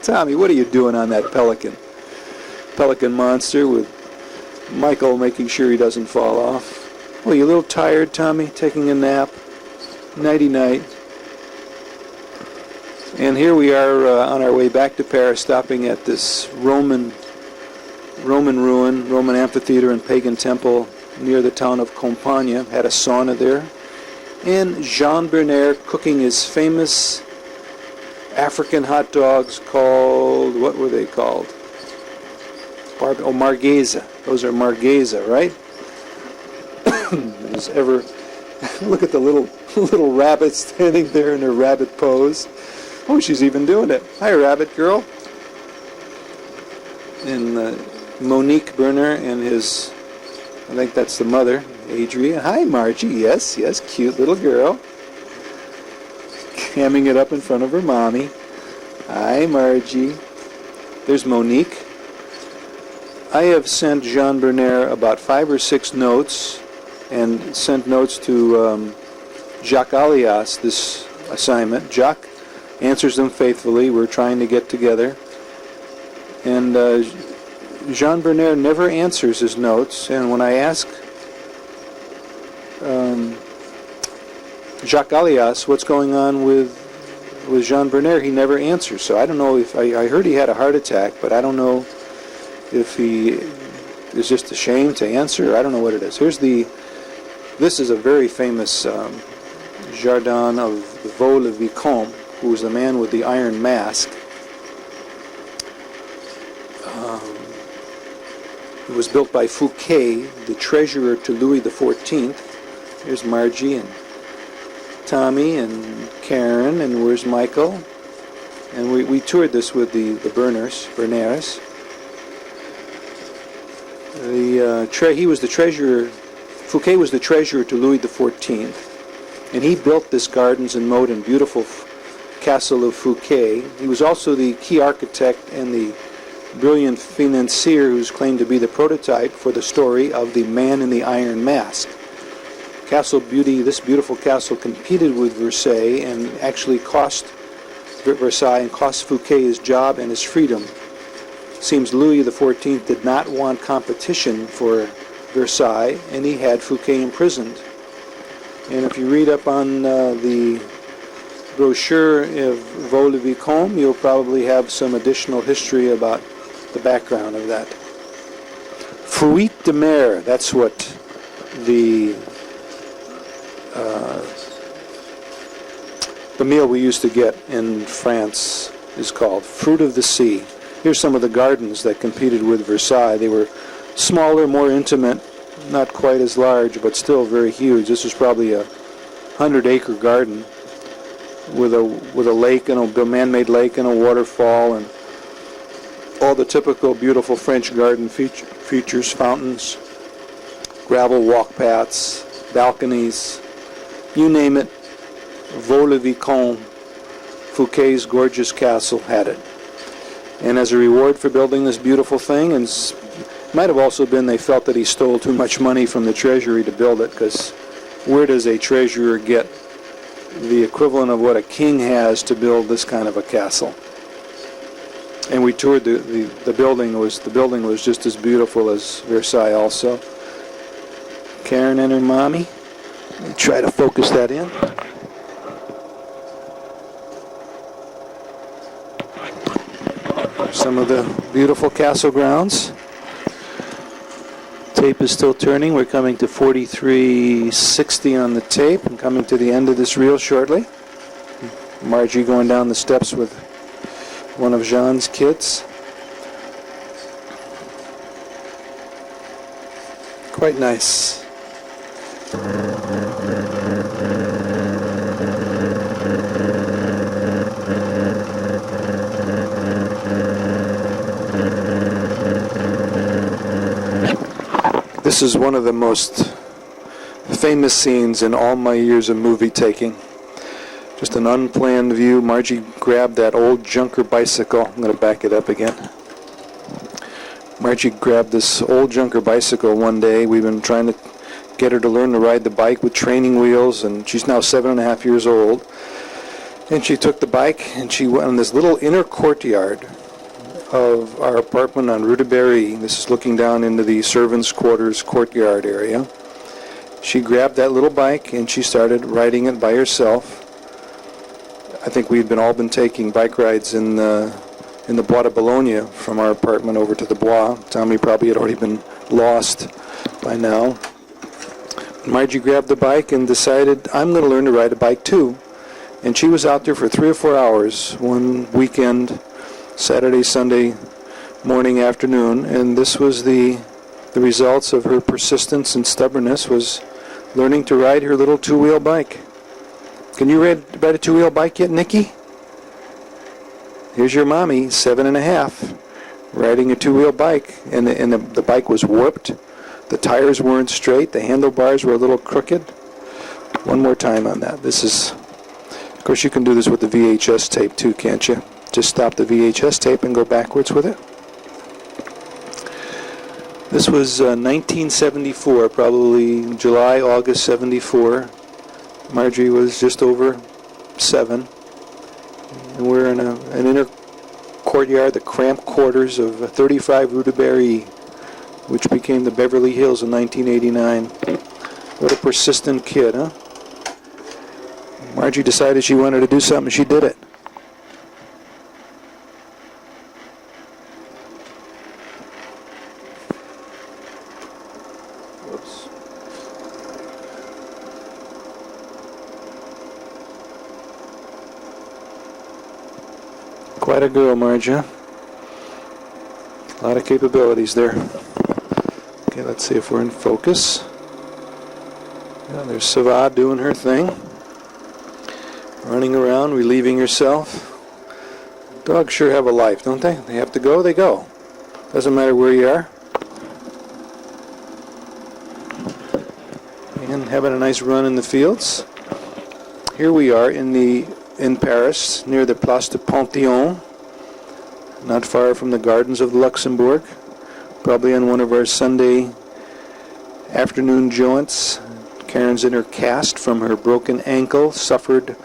Tommy, what are you doing on that pelican? Pelican monster with Michael making sure he doesn't fall off. Oh, you a little tired, Tommy? Taking a nap? Nighty-night. And here we are on our way back to Paris, stopping at this Roman ruin, Roman amphitheater and pagan temple near the town of Compiègne. Had a sauna there. And Jean Berner cooking his famous African hot dogs called, what were they called? Margueze. Those are Margueze, right? As ever, look at the little rabbit standing there in her rabbit pose. Oh, she's even doing it. Hi, rabbit girl. And Monique Burner and his, I think that's the mother, Adrie. Hi, Margie. Yes, cute little girl. Hamming it up in front of her mommy. Hi, Margie. There's Monique. I have sent Jean Berner about 5 or 6 notes and sent notes to Jacques Alias this assignment. Jacques answers them faithfully. We're trying to get together. And Jean Berner never answers his notes. And when I ask Jacques Alias what's going on with Jean Berner, he never answers. So I don't know if I heard he had a heart attack, but I don't know if he is just ashamed to answer. I don't know what it is. This is a very famous jardin of Vieux le Vicompte, who was the man with the iron mask. It was built by Fuquet, the treasurer to Louis XIV. Here's Margie and Tommy and Caryn, and where's Michael? And we toured this with the Berners. He was the treasurer. Fouquet was the treasurer to Louis XIV, and he built this gardens and moat and beautiful castle of Fouquet. He was also the key architect and the brilliant financier who's claimed to be the prototype for the story of the Man in the Iron Mask. This beautiful castle competed with Versailles and actually cost Versailles and cost Fouquet his job and his freedom. Seems Louis XIV did not want competition for Versailles, and he had Fouquet imprisoned. And if you read up on the brochure of Vieux le Vicompte, you'll probably have some additional history about the background of that. Fruit de mer, that's what the meal we used to get in France is called, fruit of the sea. Here's some of the gardens that competed with Versailles. They were smaller, more intimate, not quite as large, but still very huge. This was probably a 100-acre garden with a lake and a man-made lake and a waterfall and all the typical beautiful French garden features, fountains, gravel walk paths, balconies, you name it. Vieux le Vicompte, Fouquet's gorgeous castle, had it. And as a reward for building this beautiful thing, and it might have also been they felt that he stole too much money from the treasury to build it, because where does a treasurer get the equivalent of what a king has to build this kind of a castle? And we toured the building. The building was just as beautiful as Versailles also. Caryn and her mommy. Let me try to focus that in. Some of the beautiful castle grounds. Tape is still turning. We're coming to 4360 on the tape and coming to the end of this reel shortly. Margie going down the steps with one of Jean's kids. Quite nice. This is one of the most famous scenes in all my years of movie taking. Just an unplanned view. Margie grabbed that old junker bicycle. I'm going to back it up again. Margie grabbed this old junker bicycle one day. We've been trying to get her to learn to ride the bike with training wheels, and she's now 7.5 years old. And she took the bike and she went on this little inner courtyard of our apartment on Rue de Berri. This is looking down into the servants' quarters courtyard area. She grabbed that little bike and she started riding it by herself. I think we'd all been taking bike rides in the Bois de Boulogne from our apartment over to the Bois. Tommy probably had already been lost by now. Margie grabbed the bike and decided, I'm going to learn to ride a bike too. And she was out there for 3 or 4 hours one weekend, Saturday, Sunday, morning, afternoon, and this was the results of her persistence and stubbornness, was learning to ride her little two-wheel bike. Can you ride a two-wheel bike yet, Nikki? Here's your mommy, 7.5, riding a two-wheel bike, and the bike was warped. The tires weren't straight. The handlebars were a little crooked. One more time on that. This is, of course, you can do this with the VHS tape too, can't you? Just stop the VHS tape and go backwards with it. This was 1974, probably July, August 74. Margie was just over 7. And we're in an inner courtyard, the cramped quarters of 35 Rue de Berri, which became the Beverly Hills in 1989. What a persistent kid, huh? Margie decided she wanted to do something, she did it. Whoops. Quite a girl, Margie. A lot of capabilities there. Okay, let's see if we're in focus. Yeah, there's CaVa doing her thing. Running around, relieving herself. Dogs sure have a life, don't they? They have to go, they go. Doesn't matter where you are. And having a nice run in the fields. Here we are in Paris, near the Place de Pantheon, not far from the Gardens of Luxembourg. Probably on one of our Sunday afternoon jaunts. Caryn's in her cast from her broken ankle, suffered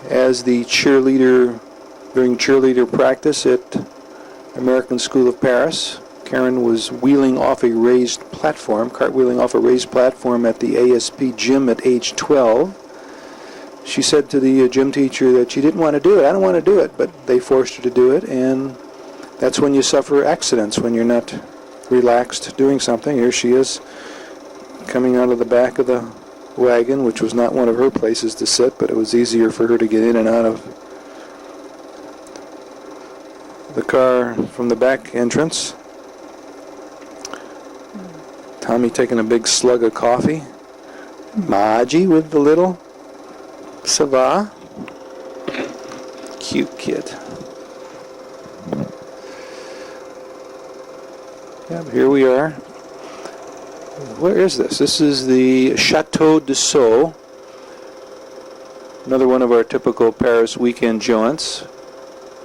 as the cheerleader during cheerleader practice at American School of Paris. Caryn was cartwheeling off a raised platform at the ASP gym at age 12. She said to the gym teacher that she didn't want to do it. I don't want to do it, but they forced her to do it, and that's when you suffer accidents, when you're not relaxed doing something. Here she is coming out of the back of the wagon, which was not one of her places to sit, but it was easier for her to get in and out of the car from the back entrance. Tommy taking a big slug of coffee. Margie with the little CaVa. Cute kid. Yeah, here we are. Where is this? This is the Chateau de Scieux. Another one of our typical Paris weekend jaunts.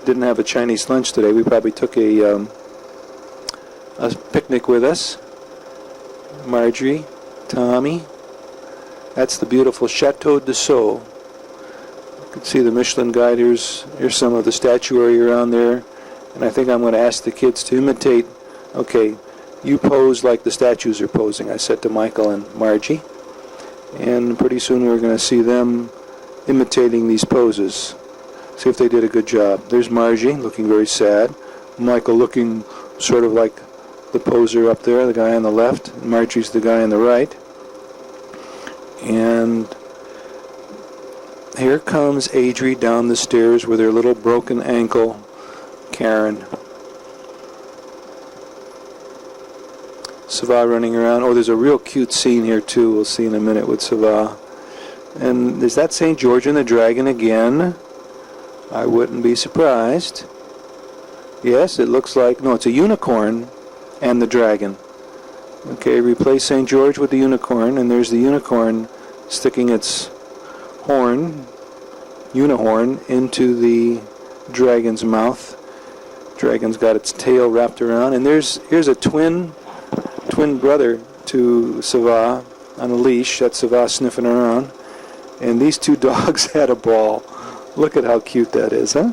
Didn't have a Chinese lunch today. We probably took a picnic with us. Margie, Tommy. That's the beautiful Chateau de Scieux. You can see the Michelin Guide. Here's some of the statuary around there. And I think I'm going to ask the kids to imitate. Okay, you pose like the statues are posing, I said to Michael and Margie. And pretty soon we're going to see them imitating these poses. See if they did a good job. There's Margie, looking very sad. Michael looking sort of like the poser up there, the guy on the left. Margie's the guy on the right. And here comes Adrie down the stairs with her little broken ankle, Caryn. CaVa running around. Oh, there's a real cute scene here too. We'll see in a minute with CaVa. And is that St. George and the Dragon again? I wouldn't be surprised. Yes, it looks like, no, it's a unicorn and the dragon. Okay, replace St. George with the unicorn, and there's the unicorn sticking its horn, unihorn, into the dragon's mouth. Dragon's got its tail wrapped around, and here's a twin brother to CaVa on a leash. That's CaVa sniffing around. And these two dogs had a ball. Look at how cute that is, huh?